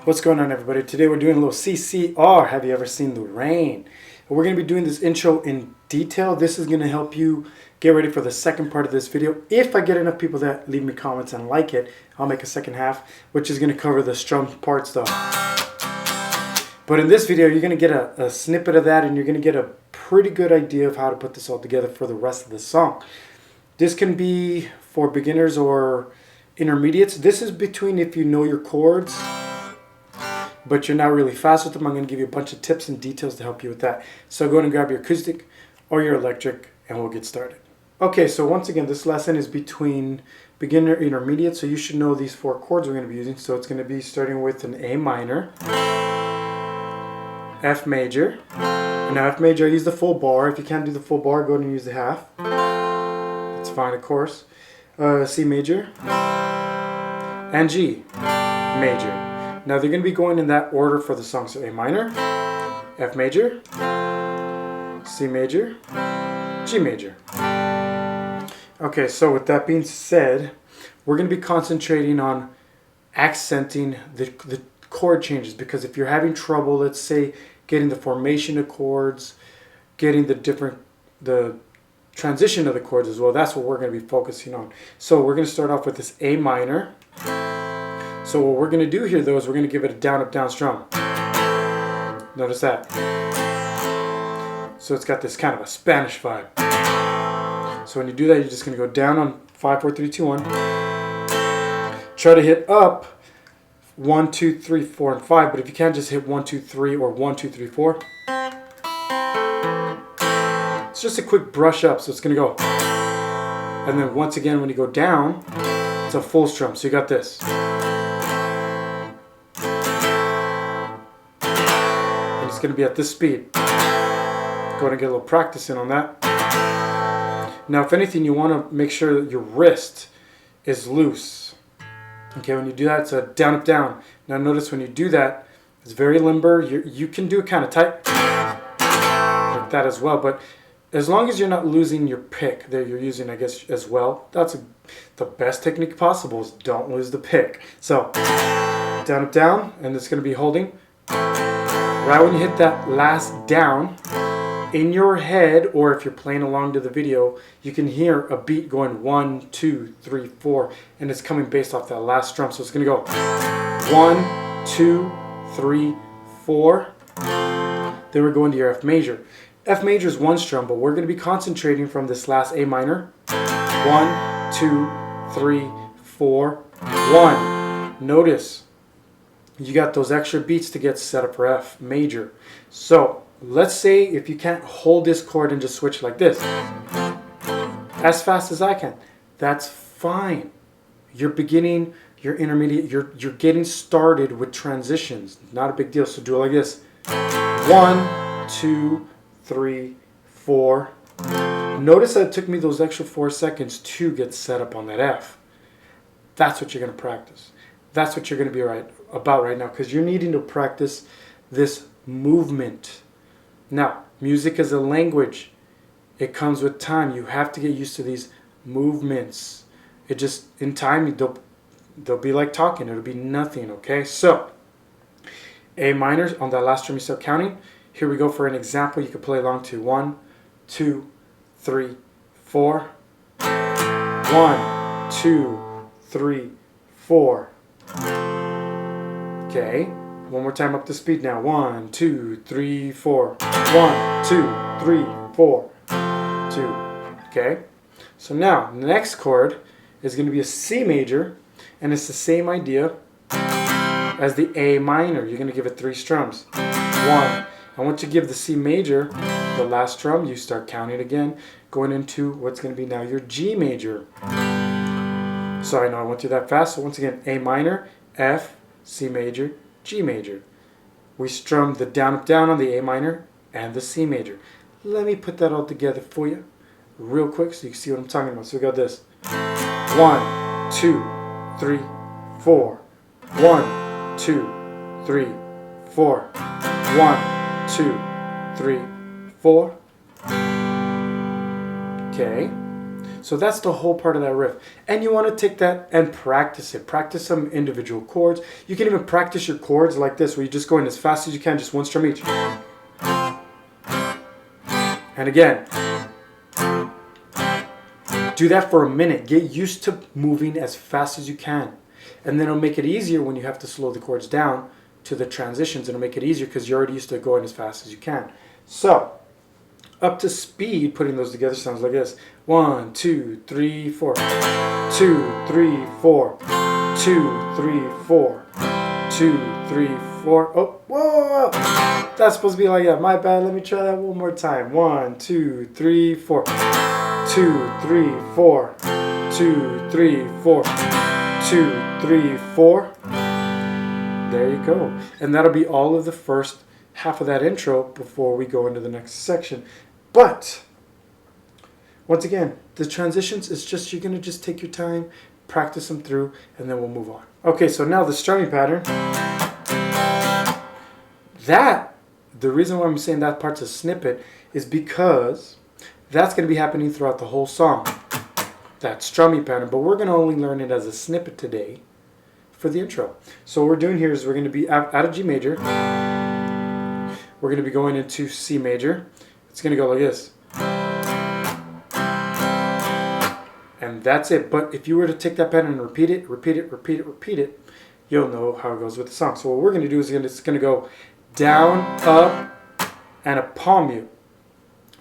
What's going on, everybody? Today we're doing a little CCR. Have you ever seen the rain? And we're going to be doing this intro in detail. This is going to help you get ready for the second part of this video. If I get enough people that leave me comments and like it, I'll make a second half, which is going to cover the strum part stuff. But in this video, you're going to get a snippet of that, and you're going to get a pretty good idea of how to put this all together for the rest of the song. This can be for beginners or intermediates. This is between if you know your chords, but you're not really fast with them. I'm going to give you a bunch of tips and details to help you with that. So go ahead and grab your acoustic or your electric and we'll get started. Okay, so once again, this lesson is between beginner and intermediate, so you should know these four chords we're going to be using. So it's going to be starting with an A minor, F major. And now F major, I use the full bar. If you can't do the full bar, go ahead and use the half. That's fine, of course. C major and G major. Now they're going to be going in that order for the song. So A minor, F major, C major, G major. Okay, so with that being said, we're going to be concentrating on accenting the chord changes, because if you're having trouble, let's say, getting the formation of chords, getting the transition of the chords as well, that's what we're going to be focusing on. So we're going to start off with this A minor. So what we're going to do here, though, is we're going to give it a down, up, down strum. Notice that. So it's got this kind of a Spanish vibe. So when you do that, you're just going to go down on 5, 4, 3, 2, 1. Try to hit up 1, 2, 3, 4, and 5. But if you can't, just hit 1, 2, 3 or 1, 2, 3, 4. It's just a quick brush up. So it's going to go. And then once again, when you go down, it's a full strum. So you got this. Going to be at this speed. Go ahead and get a little practice in on that. Now, if anything, you want to make sure that your wrist is loose. Okay, when you do that, it's a down, up, down. Now, notice when you do that, it's very limber. You can do it kind of tight, like that as well. But as long as you're not losing your pick that you're using, I guess, as well, that's the best technique possible is don't lose the pick. So, down, up, down, and it's going to be holding. Right when you hit that last down, in your head, or if you're playing along to the video, you can hear a beat going 1, 2, 3, 4, and it's coming based off that last strum. So it's going to go 1, 2, 3, 4. Then we're going to your F major. F major is one strum, but we're going to be concentrating from this last A minor. 1, 2, 3, 4, 1. Notice you got those extra beats to get set up for F major. So let's say if you can't hold this chord and just switch like this as fast as I can, that's fine. You're beginning, you're intermediate, you're getting started with transitions. Not a big deal. So do it like this. 1, 2, 3, 4. Notice that it took me those extra 4 seconds to get set up on that F. That's what you're going to practice. That's what you're going to be about right now, because you're needing to practice this movement. Now, music is a language. It comes with time. You have to get used to these movements. It just, in time, they'll be like talking. It'll be nothing, okay? So, A minor, on that last strum you start counting. Here we go for an example. You can play along to 1, 2, 3, 4. 1, 2, 3, 4. Okay, one more time up to speed now. 1, 2, 3, 4. 1, 2, 3, 4. 2. Okay, so now the next chord is going to be a C major, and it's the same idea as the A minor. You're going to give it 3 strums. 1. And once you give the C major, the last strum, you start counting again, going into what's going to be now your G major. Sorry, no, I went through that fast. So once again, A minor, F, C major, G major. We strum the down, up, down on the A minor and the C major. Let me put that all together for you real quick so you can see what I'm talking about. So we got this. 1, 2, 3, 4. 1, 2, 3, 4. 1, 2, 3, 4. Okay. So that's the whole part of that riff. And you want to take that and practice it. Practice some individual chords. You can even practice your chords like this, where you just go in as fast as you can, just one strum each. And again, do that for a minute. Get used to moving as fast as you can. And then it'll make it easier when you have to slow the chords down to the transitions. It'll make it easier because you're already used to going as fast as you can. So, up to speed, putting those together sounds like this. 1, 2, 3, 4. 2, 3, 4. 2, 3, 4. 2, 3, 4. Oh, whoa! That's supposed to be like that. My bad. Let me try that one more time. 1, 2, 3, 4. 2, 3, 4. 2, 3, 4. 2, 3, 4. There you go. And that'll be all of the first half of that intro before we go into the next section. But once again, the transitions is just, you're going to just take your time, practice them through, and then we'll move on. Okay, so now the strumming pattern. The reason why I'm saying that part's a snippet is because that's going to be happening throughout the whole song. That strumming pattern, but we're going to only learn it as a snippet today for the intro. So what we're doing here is we're going to be out of G major. We're going to be going into C major. It's going to go like this. And that's it. But if you were to take that pattern and repeat it, you'll know how it goes with the song. So what we're going to do is it's going to go down, up, and a palm mute.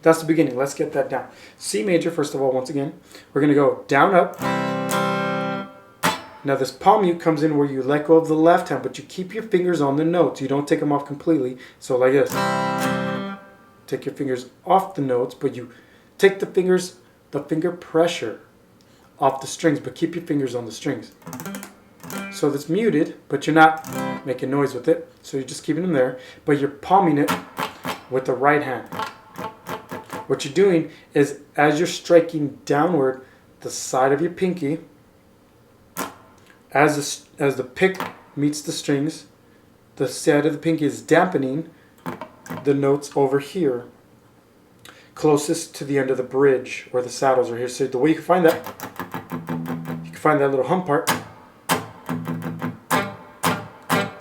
That's the beginning. Let's get that down. C major, first of all, once again. We're going to go down, up. Now this palm mute comes in where you let go of the left hand, but you keep your fingers on the notes. You don't take them off completely. So like this. Take your fingers off the notes, but you take the finger pressure off the strings, but keep your fingers on the strings. So that's muted, but you're not making noise with it. So you're just keeping them there, but you're palming it with the right hand. What you're doing is as you're striking downward, the side of your pinky, as the pick meets the strings, the side of the pinky is dampening the notes over here, closest to the end of the bridge where the saddles are here. So the way you can find that little hum part.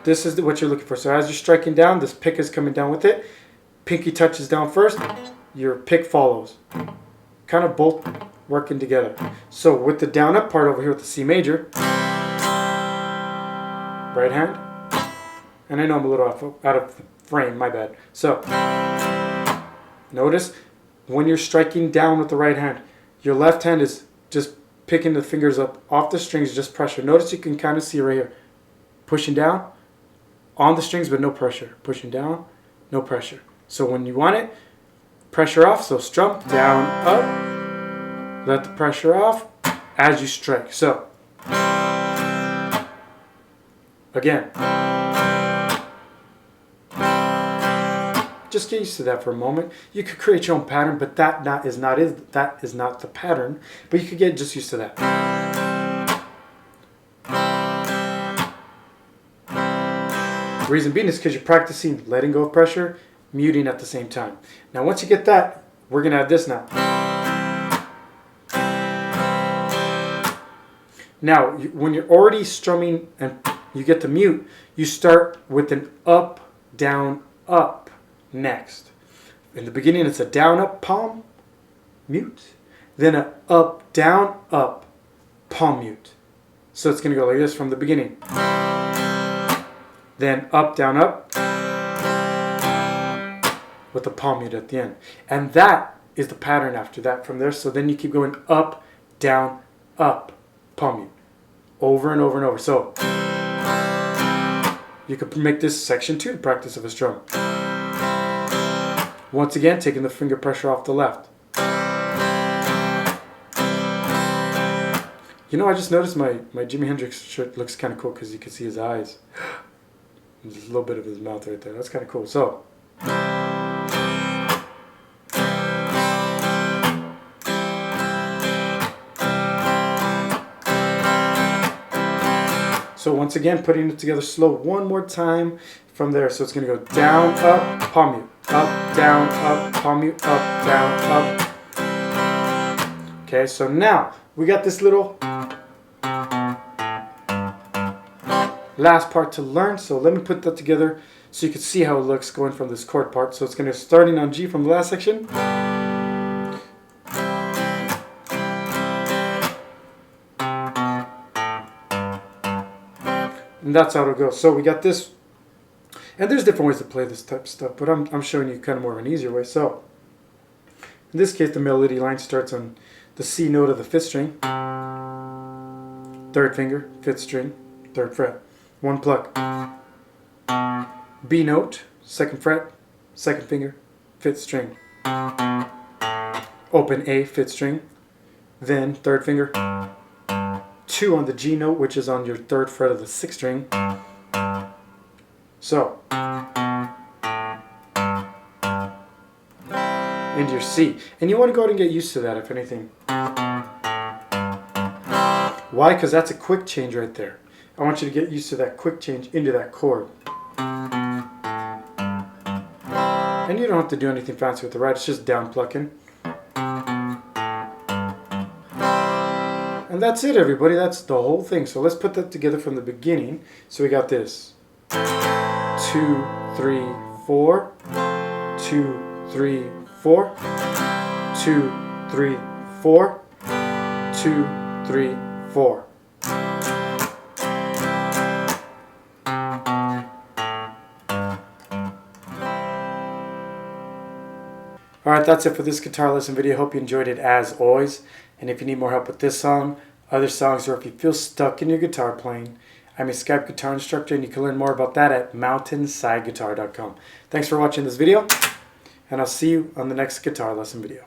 This is what you're looking for. So as you're striking down, this pick is coming down with it. Pinky touches down first, your pick follows. Kind of both working together. So with the down up part over here with the C major, right hand, and I know I'm a little out of frame, my bad. So notice when you're striking down with the right hand, your left hand is just picking the fingers up off the strings, just pressure. Notice you can kind of see right here, pushing down on the strings but no pressure, pushing down, no pressure. So when you want it, pressure off, so strum, down, up, let the pressure off as you strike. So again, just get used to that for a moment. You could create your own pattern, but that is not the pattern. But you could get just used to that. The reason being is because you're practicing letting go of pressure, muting at the same time. Now once you get that, we're going to add this now. Now, when you're already strumming and you get to mute, you start with an up, down, up next. In the beginning, it's a down, up, palm, mute. Then a up, down, up, palm mute. So it's going to go like this from the beginning. Then up, down, up, with the palm mute at the end. And that is the pattern after that from there. So then you keep going up, down, up, palm mute. Over and over and over. So you could make this section 2, the practice of a strum. Once again, taking the finger pressure off the left. You know, I just noticed my Jimi Hendrix shirt looks kind of cool because you can see his eyes. There's a little bit of his mouth right there. That's kind of cool. So once again, putting it together slow one more time from there. So it's going to go down, up, palm mute, up, down, up, palm mute, up, down, up. Okay, so now we got this little last part to learn. So let me put that together so you can see how it looks going from this chord part. So it's going to starting on G from the last section. And that's how it'll go. So we got this, and there's different ways to play this type of stuff, but I'm showing you kind of more of an easier way. So in this case, the melody line starts on the C note of the 5th string, 3rd finger, 5th string, 3rd fret, 1 pluck. B note, 2nd fret, 2nd finger, 5th string. Open A, 5th string, then 3rd finger, 2 on the G note, which is on your 3rd fret of the 6th string. So, into your C. And you want to go ahead and get used to that, if anything. Why? Because that's a quick change right there. I want you to get used to that quick change into that chord. And you don't have to do anything fancy with the right, it's just down plucking. And that's it, everybody. That's the whole thing. So let's put that together from the beginning. So we got this. 2, 3, 4. 2, 3, 4. 2, 3, 4. 2, 3, 4. Alright, that's it for this guitar lesson video. Hope you enjoyed it as always. And if you need more help with this song, other songs, or if you feel stuck in your guitar playing, I'm a Skype guitar instructor, and you can learn more about that at mountainsideguitar.com. Thanks for watching this video, and I'll see you on the next guitar lesson video.